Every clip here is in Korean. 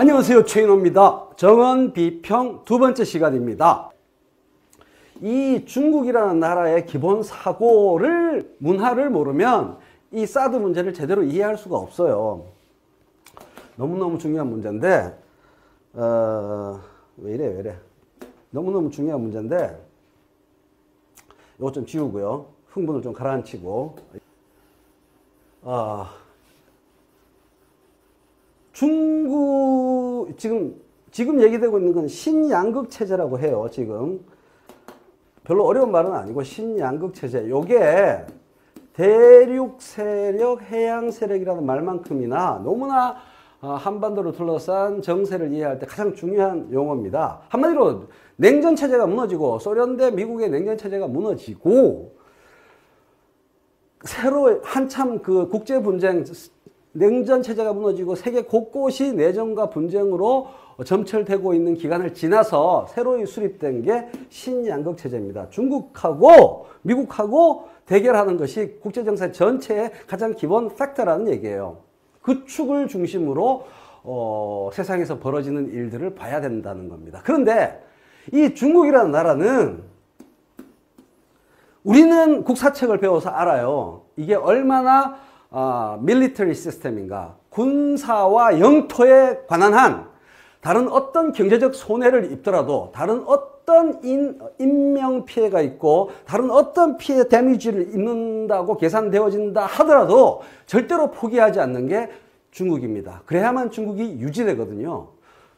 안녕하세요, 최인호입니다. 정언 비평 두 번째 시간입니다. 이 중국이라는 나라의 기본 사고를, 문화를 모르면 이 사드 문제를 제대로 이해할 수가 없어요. 너무너무 중요한 문제인데, 왜 이래. 너무너무 중요한 문제인데, 이거 좀 지우고요. 흥분을 좀 가라앉히고. 중국, 지금 얘기되고 있는 건 신양극 체제라고 해요, 지금. 별로 어려운 말은 아니고, 신양극 체제. 요게 대륙 세력, 해양 세력이라는 말만큼이나 너무나 한반도를 둘러싼 정세를 이해할 때 가장 중요한 용어입니다. 한마디로 냉전 체제가 무너지고, 소련 대 미국의 냉전 체제가 무너지고, 새로 한참 그 국제 분쟁, 냉전 체제가 무너지고 세계 곳곳이 내전과 분쟁으로 점철되고 있는 기간을 지나서 새로 수립된 게 신양극 체제입니다. 중국하고 미국하고 대결하는 것이 국제정세 전체의 가장 기본 팩터라는 얘기예요. 그 축을 중심으로 세상에서 벌어지는 일들을 봐야 된다는 겁니다. 그런데 이 중국이라는 나라는 우리는 국사책을 배워서 알아요. 이게 얼마나 밀리터리 시스템인가, 군사와 영토에 관한 한 다른 어떤 경제적 손해를 입더라도, 다른 어떤 인명 피해가 있고 다른 어떤 피해 데미지를 입는다고 계산되어진다 하더라도 절대로 포기하지 않는 게 중국입니다. 그래야만 중국이 유지되거든요.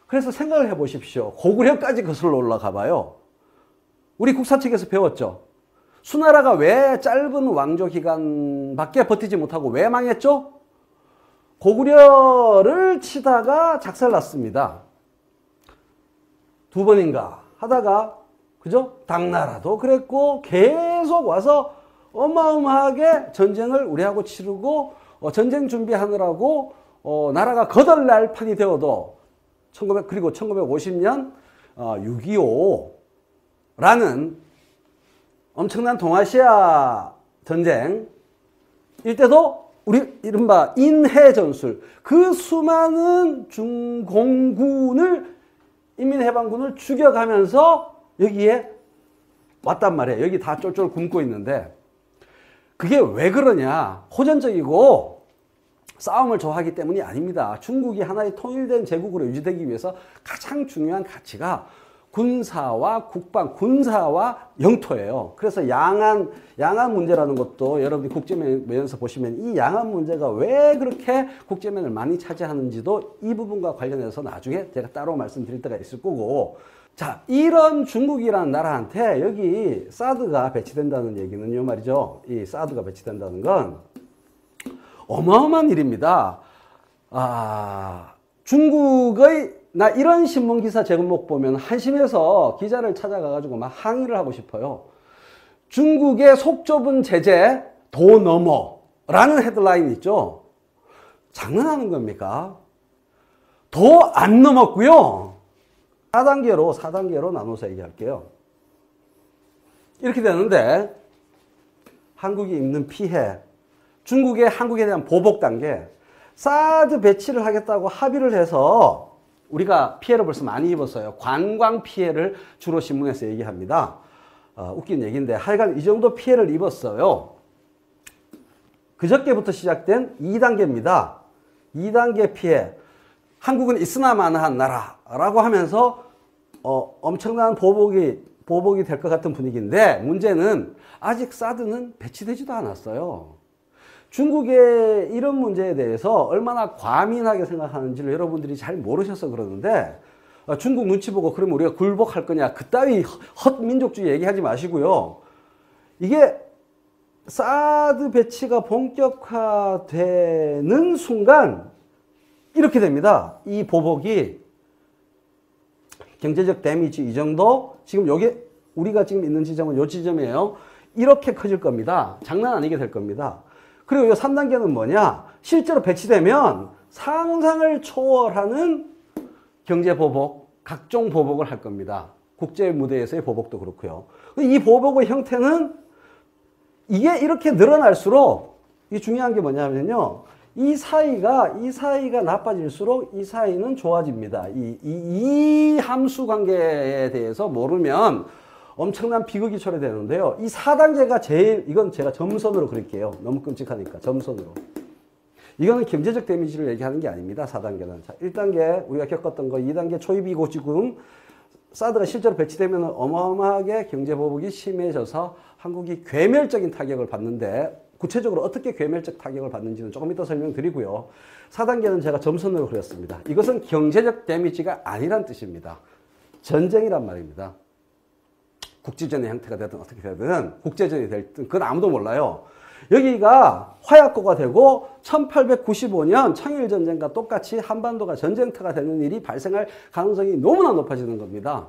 그래서 생각을 해 보십시오. 고구려까지 거슬러 올라가 봐요. 우리 국사책에서 배웠죠. 수나라가 왜 짧은 왕조 기간밖에 버티지 못하고 왜 망했죠? 고구려를 치다가 작살났습니다. 두 번인가 하다가, 그죠? 당나라도 그랬고, 계속 와서 어마어마하게 전쟁을 우리하고 치르고, 전쟁 준비하느라고 나라가 거덜날 판이 되어도 그리고 1950년 6.25라는 엄청난 동아시아 전쟁 이때도 우리 이른바 인해 전술, 그 수많은 중공군을, 인민해방군을 죽여가면서 여기에 왔단 말이에요. 여기 다 쫄쫄 굶고 있는데, 그게 왜 그러냐? 호전적이고 싸움을 좋아하기 때문이 아닙니다. 중국이 하나의 통일된 제국으로 유지되기 위해서 가장 중요한 가치가 군사와 국방, 군사와 영토예요. 그래서 양안 문제라는 것도 여러분이 국제면에서 보시면 이 양안 문제가 왜 그렇게 국제면을 많이 차지하는지도 이 부분과 관련해서 나중에 제가 따로 말씀드릴 때가 있을 거고. 자, 이런 중국이라는 나라한테 여기 사드가 배치된다는 얘기는요 말이죠. 이 사드가 배치된다는 건 어마어마한 일입니다. 중국의, 나 이런 신문기사 제목 보면 한심해서 기자를 찾아가가지고 막 항의를 하고 싶어요. 중국의 속 좁은 제재 도 넘어 라는 헤드라인 있죠. 장난하는 겁니까? 도 안 넘었고요. 4단계로 나눠서 얘기할게요. 이렇게 되는데, 한국이 입는 피해, 중국의 한국에 대한 보복 단계, 사드 배치를 하겠다고 합의를 해서 우리가 피해를 벌써 많이 입었어요. 관광 피해를 주로 신문에서 얘기합니다. 웃긴 얘기인데 하여간 이 정도 피해를 입었어요. 그저께부터 시작된 2단계입니다. 2단계 피해. 한국은 있으나 마나한 나라라고 하면서 엄청난 보복이 될 것 같은 분위기인데, 문제는 아직 사드는 배치되지도 않았어요. 중국의 이런 문제에 대해서 얼마나 과민하게 생각하는지를 여러분들이 잘 모르셔서 그러는데, 중국 눈치 보고 그러면 우리가 굴복할 거냐, 그따위 헛민족주의 얘기하지 마시고요. 이게 사드 배치가 본격화되는 순간 이렇게 됩니다. 이 보복이 경제적 데미지 이 정도, 지금 여기 우리가 지금 있는 지점은 이 지점이에요. 이렇게 커질 겁니다. 장난 아니게 될 겁니다. 그리고 이 3단계는 뭐냐? 실제로 배치되면 상상을 초월하는 경제 보복, 각종 보복을 할 겁니다. 국제 무대에서의 보복도 그렇고요. 이 보복의 형태는 이게 이렇게 늘어날수록, 이 중요한 게 뭐냐면요, 이 사이가 나빠질수록 이 사이는 좋아집니다. 이 함수 관계에 대해서 모르면 엄청난 비극이 초래되는데요. 이 4단계가 이건 제가 점선으로 그릴게요. 너무 끔찍하니까 점선으로. 이거는 경제적 데미지를 얘기하는 게 아닙니다. 4단계는. 자, 1단계 우리가 겪었던 거, 2단계 초입이고 지금 사드가 실제로 배치되면 어마어마하게 경제보복이 심해져서 한국이 괴멸적인 타격을 받는데, 구체적으로 어떻게 괴멸적 타격을 받는지는 조금 이따 설명드리고요. 4단계는 제가 점선으로 그렸습니다. 이것은 경제적 데미지가 아니란 뜻입니다. 전쟁이란 말입니다. 국지전의 형태가 되든 어떻게 되든, 국제전이 되든 그건 아무도 몰라요. 여기가 화약고가 되고 1895년 청일전쟁과 똑같이 한반도가 전쟁터가 되는 일이 발생할 가능성이 너무나 높아지는 겁니다.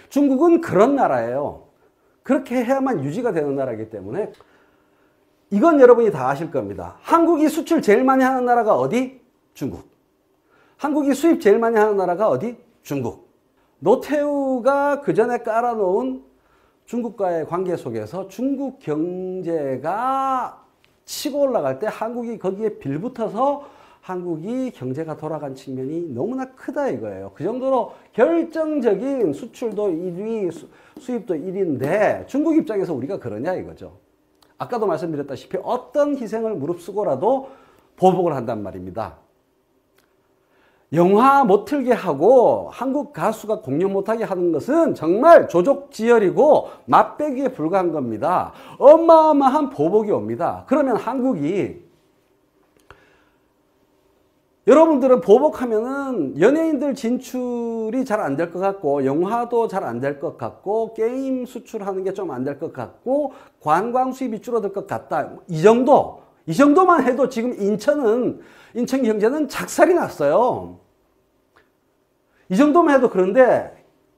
중국은 그런 나라예요. 그렇게 해야만 유지가 되는 나라이기 때문에. 이건 여러분이 다 아실 겁니다. 한국이 수출 제일 많이 하는 나라가 어디? 중국. 한국이 수입 제일 많이 하는 나라가 어디? 중국. 노태우가 그 전에 깔아놓은 중국과의 관계 속에서 중국 경제가 치고 올라갈 때 한국이 거기에 빌붙어서 한국이 경제가 돌아간 측면이 너무나 크다 이거예요. 그 정도로 결정적인 수출도 1위, 수입도 1위인데 중국 입장에서 우리가 그러냐 이거죠. 아까도 말씀드렸다시피 어떤 희생을 무릅쓰고라도 보복을 한단 말입니다. 영화 못 틀게 하고 한국 가수가 공연 못하게 하는 것은 정말 조족지혈이고 맛배기에 불과한 겁니다. 어마어마한 보복이 옵니다. 그러면 한국이, 여러분들은 보복하면은 연예인들 진출이 잘 안 될 것 같고, 영화도 잘 안 될 것 같고, 게임 수출하는 게 좀 안 될 것 같고, 관광 수입이 줄어들 것 같다. 이 정도만 해도 지금 인천 경제는 작살이 났어요. 이 정도만 해도. 그런데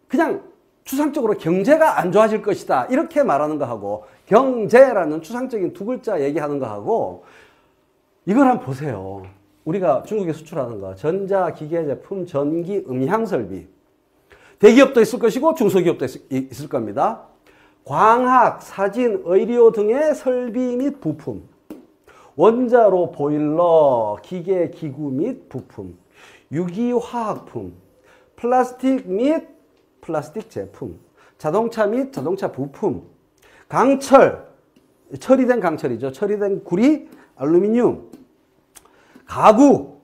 그냥 추상적으로 경제가 안 좋아질 것이다 이렇게 말하는 거하고, 경제라는 추상적인 두 글자 얘기하는 거하고, 이걸 한번 보세요. 우리가 중국에 수출하는 거, 전자, 기계 제품, 전기, 음향 설비. 대기업도 있을 것이고 중소기업도 있을 겁니다. 광학, 사진, 의료 등의 설비 및 부품, 원자로, 보일러, 기계, 기구 및 부품, 유기화학품, 플라스틱 및 플라스틱 제품, 자동차 및 자동차 부품, 강철, 처리된 강철이죠. 처리된 구리, 알루미늄, 가구,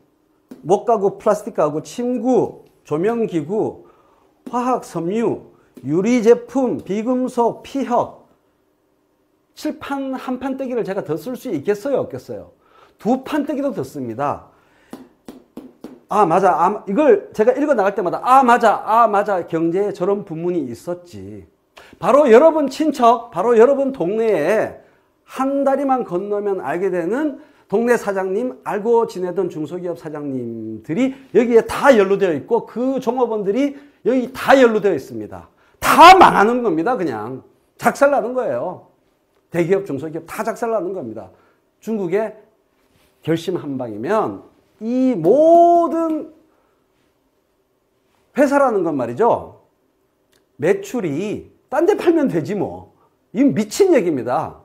목가구, 플라스틱 가구, 침구, 조명기구, 화학 섬유, 유리 제품, 비금속, 피혁. 칠판 한 판때기를 제가 더 쓸 수 있겠어요, 없겠어요? 두 판때기도 더 씁니다. 아, 맞아. 이걸 제가 읽어 나갈 때마다 맞아. 경제에 저런 부문이 있었지. 바로 여러분 친척, 바로 여러분 동네에 한 다리만 건너면 알게 되는 동네 사장님, 알고 지내던 중소기업 사장님들이 여기에 다 연루되어 있고, 그 종업원들이 여기 다 연루되어 있습니다. 다 망하는 겁니다. 그냥 작살나는 거예요. 대기업, 중소기업 다 작살나는 겁니다. 중국의 결심 한 방이면 이 모든 회사라는 건 말이죠, 매출이 딴 데 팔면 되지 뭐. 이건 미친 얘기입니다.